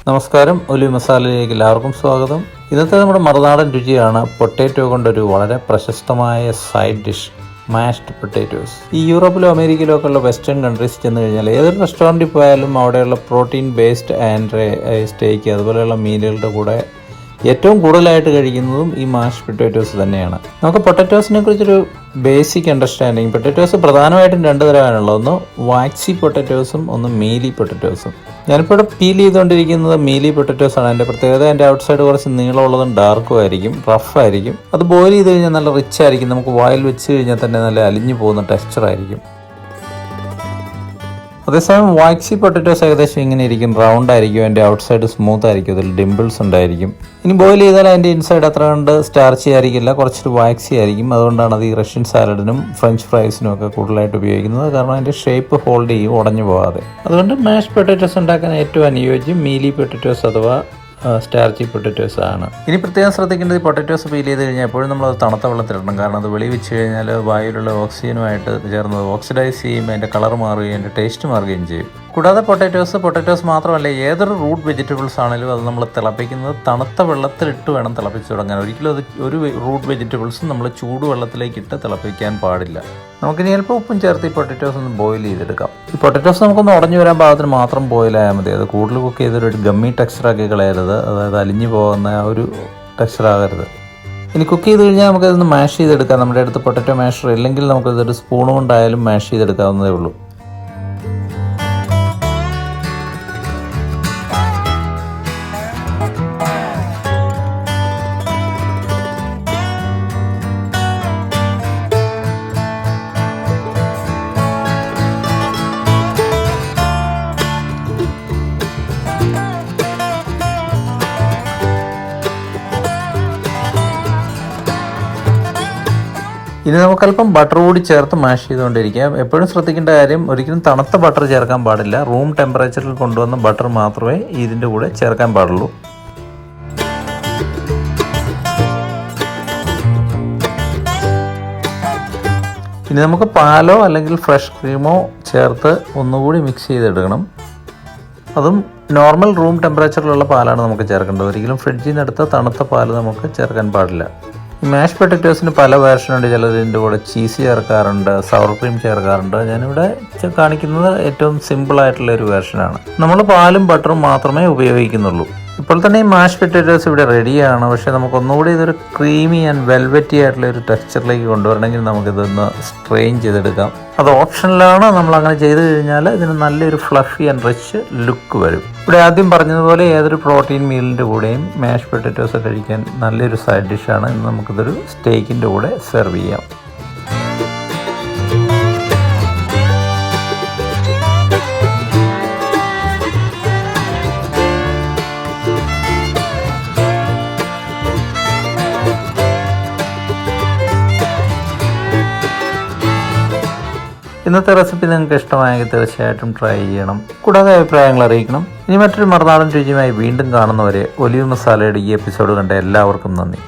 നമസ്കാരം, ഒലിവ് മസാലയിലേക്ക് എല്ലാവർക്കും സ്വാഗതം. ഇന്നത്തെ നമ്മുടെ മറുനാടൻ രുചിയാണ് പൊട്ടാറ്റോ കൊണ്ടൊരു വളരെ പ്രശസ്തമായ സൈഡ് ഡിഷ്, മാഷ്ഡ് പൊട്ടാറ്റോസ്. ഈ യൂറോപ്പിലോ അമേരിക്കയിലോ ഒക്കെ ഉള്ള വെസ്റ്റേൺ കൺട്രീസ് ചെന്ന് കഴിഞ്ഞാൽ ഏതൊരു റെസ്റ്റോറൻറ്റിൽ പോയാലും അവിടെയുള്ള പ്രോട്ടീൻ ബേസ്ഡ് ആൻഡ് സ്റ്റേക്ക് അതുപോലെയുള്ള മീനുകളുടെ കൂടെ ഏറ്റവും കൂടുതലായിട്ട് കഴിക്കുന്നതും ഈ മാഷ്ഡ് പൊട്ടാറ്റോസ് തന്നെയാണ്. നമുക്ക് പൊട്ടാറ്റോസിനെ കുറിച്ചൊരു ബേസിക് അണ്ടർസ്റ്റാൻഡിങ്. പൊട്ടാറ്റോസ് പ്രധാനമായിട്ടും രണ്ട് തരമാണുള്ളത്. ഒന്ന് വാക്സി പൊട്ടാറ്റോസും ഒന്ന് മീലി പൊട്ടാറ്റോസും. ഞാനിപ്പോൾ ഇവിടെ പീൽ ചെയ്തുകൊണ്ടിരിക്കുന്നത് മീലി പൊട്ടാറ്റോസ് ആണ്. എൻ്റെ പ്രത്യേകത എൻ്റെ ഔട്ട് സൈഡ് കുറച്ച് നീളമുള്ളതും ഡാർക്കും ആയിരിക്കും, റഫായിരിക്കും. അത് ബോയിൽ ചെയ്ത് കഴിഞ്ഞാൽ നല്ല റിച്ച് ആയിരിക്കും. നമുക്ക് വായിൽ വെച്ച് കഴിഞ്ഞാൽ തന്നെ നല്ല അലിഞ്ഞു പോകുന്ന ടെക്സ്ചർ ആയിരിക്കും. അതേസമയം വാക്സി പൊട്ടാറ്റോസ് ഏകദേശം ഇങ്ങനെ ഇരിക്കും, റൗണ്ട് ആയിരിക്കും, അതിൻ്റെ ഔട്ട് സൈഡ് സ്മൂത്ത് ആയിരിക്കും, അതിൽ ഡിമ്പിൾസ് ഉണ്ടായിരിക്കും. ഇനി ബോയിൽ ചെയ്താൽ അതിൻ്റെ ഇൻസൈഡ് അത്ര കണ്ട് സ്റ്റാർച്ചി ആയിരിക്കില്ല, കുറച്ചൊരു വാക്സി ആയിരിക്കും. അതുകൊണ്ടാണ് അത് ഈ റഷ്യൻ സാലഡിനും ഫ്രഞ്ച് ഫ്രൈസിനും ഒക്കെ കൂടുതലായിട്ട് ഉപയോഗിക്കുന്നത്. കാരണം അതിൻ്റെ ഷേപ്പ് ഹോൾഡ് ചെയ്യും, ഉടഞ്ഞു പോകാതെ. അതുകൊണ്ട് മാഷ്ഡ് പൊട്ടാറ്റോസ് ഉണ്ടാക്കാൻ ഏറ്റവും അനുയോജ്യം മീലി പൊട്ടാറ്റോസ് അഥവാ സ്റ്റാർച്ചി പൊട്ടാറ്റോസ് ആണ്. ഇനി പ്രത്യേകം ശ്രദ്ധിക്കേണ്ടത്, ഈ പൊട്ടാറ്റോസ് പീൽ ചെയ്ത് കഴിഞ്ഞാൽ എപ്പോഴും നമ്മളത് തണുത്ത വെള്ളത്തിലിടണം. കാരണം അത് വെളി വെച്ച് കഴിഞ്ഞാൽ വായുവിലുള്ള ഓക്സിജനുമായിട്ട് ചേർന്ന് ഓക്സിഡൈസ് ചെയ്യും, അതിൻ്റെ കളർ മാറുകയും അതിൻ്റെ ടേസ്റ്റ് മാറുകയും ചെയ്യും. കൂടാതെ പൊട്ടാറ്റോസ് മാത്രമല്ല, ഏതൊരു റൂട്ട് വെജിറ്റബിൾസ് ആണെങ്കിലും അത് നമ്മൾ തിളപ്പിക്കുന്നത് തണുത്ത വെള്ളത്തിലിട്ട് വേണം തിളപ്പിച്ച് തുടങ്ങാൻ. ഒരിക്കലും അത് ഒരു റൂട്ട് വെജിറ്റബിൾസും നമ്മൾ ചൂടുവെള്ളത്തിലേക്ക് ഇട്ട് തിളപ്പിക്കാൻ പാടില്ല. നമുക്കിനി ചിലപ്പോൾ ഉപ്പും ചേർത്ത് ഈ പൊട്ടാറ്റോസ് ഒന്ന് ബോയിൽ ചെയ്തെടുക്കാം. ഈ പൊട്ടാറ്റോസ് നമുക്കൊന്ന് ഉടഞ്ഞു വരാൻ പാകത്തിന് മാത്രം ബോയിലായാൽ മതി. അത് കൂടുതൽ കുക്ക് ചെയ്തൊരു ഗമ്മി ടെക്സ്ചറാക്കി കളയരുത്. അതായത് അലിഞ്ഞു പോകുന്ന ഒരു ടെക്സ്ചറാകരുത്. ഇനി കുക്ക് ചെയ്ത് കഴിഞ്ഞാൽ നമുക്കതൊന്ന് മാഷ് ചെയ്തെടുക്കാം. നമ്മുടെ അടുത്ത് പൊട്ടാറ്റോ മാഷർ ഇല്ലെങ്കിൽ നമുക്കതൊരു സ്പൂൺ കൊണ്ടായാലും മാഷ് ചെയ്തെടുക്കാവുന്നതേ ഉള്ളൂ. ഇനി നമുക്കല്പം ബട്ടർ കൂടി ചേർത്ത് മാഷ് ചെയ്തുകൊണ്ടിരിക്കാം. എപ്പോഴും ശ്രദ്ധിക്കേണ്ട കാര്യം, ഒരിക്കലും തണുത്ത ബട്ടർ ചേർക്കാൻ പാടില്ല. റൂം ടെമ്പറേച്ചറിൽ കൊണ്ടുവന്ന ബട്ടർ മാത്രമേ ഇതിൻ്റെ കൂടെ ചേർക്കാൻ പാടുള്ളൂ. ഇനി നമുക്ക് പാലോ അല്ലെങ്കിൽ ഫ്രഷ് ക്രീമോ ചേർത്ത് ഒന്നുകൂടി മിക്സ് ചെയ്തെടുക്കണം. അതും നോർമൽ റൂം ടെമ്പറേച്ചറിലുള്ള പാലാണ് നമുക്ക് ചേർക്കേണ്ടത്. ഒരിക്കലും ഫ്രിഡ്ജിൽ നിന്ന് എടുത്ത തണുത്ത പാൽ നമുക്ക് ചേർക്കാൻ പാടില്ല. ഈ മാഷ് പൊട്ടാറ്റോസിന് പല വേർഷനുണ്ട്. ചിലർ ഇതിൻ്റെ കൂടെ ചീസ് ചേർക്കാറുണ്ട്, സവർ ക്രീം ചേർക്കാറുണ്ട്. ഞാനിവിടെ കാണിക്കുന്നത് ഏറ്റവും സിമ്പിളായിട്ടുള്ള ഒരു വേർഷനാണ്. നമ്മൾ പാലും ബട്ടറും മാത്രമേ ഉപയോഗിക്കുന്നുള്ളൂ. ഇപ്പോൾ തന്നെ ഈ മാഷ് പൊട്ടാറ്റോസ് ഇവിടെ റെഡിയാണ്. പക്ഷേ നമുക്കൊന്നുകൂടി ഇതൊരു ക്രീമി ആൻഡ് വെൽവെറ്റി ആയിട്ടുള്ള ഒരു ടെക്സ്ചറിലേക്ക് കൊണ്ടുവരണമെങ്കിൽ നമുക്കിതൊന്ന് സ്ട്രെയിൻ ചെയ്തെടുക്കാം. അത് ഓപ്ഷനിലാണ്. നമ്മൾ അങ്ങനെ ചെയ്ത് കഴിഞ്ഞാൽ ഇതിന് നല്ലൊരു ഫ്ലഫി ആൻഡ് റിച്ച് ലുക്ക് വരും. ഇവിടെ ആദ്യം പറഞ്ഞതുപോലെ ഏതൊരു പ്രോട്ടീൻ മീലിൻ്റെ കൂടെയും മാഷ് പൊട്ടാറ്റോസ് കഴിക്കാൻ നല്ലൊരു സൈഡ് ഡിഷാണ്. ഇന്ന് നമുക്കിതൊരു സ്റ്റേക്കിൻ്റെ കൂടെ സെർവ് ചെയ്യാം. ഇന്നത്തെ റെസിപ്പി നിങ്ങൾക്ക് ഇഷ്ടമായെങ്കിൽ തീർച്ചയായിട്ടും ട്രൈ ചെയ്യണം. കൂടാതെ അഭിപ്രായങ്ങൾ അറിയിക്കണം. ഇനി മറ്റൊരു മറുനാടൻ രുചിയുമായി വീണ്ടും കാണുന്നവരെ ഒലിവ് മസാലയുടെ ഈ എപ്പിസോഡ് കണ്ട എല്ലാവർക്കും നന്ദി.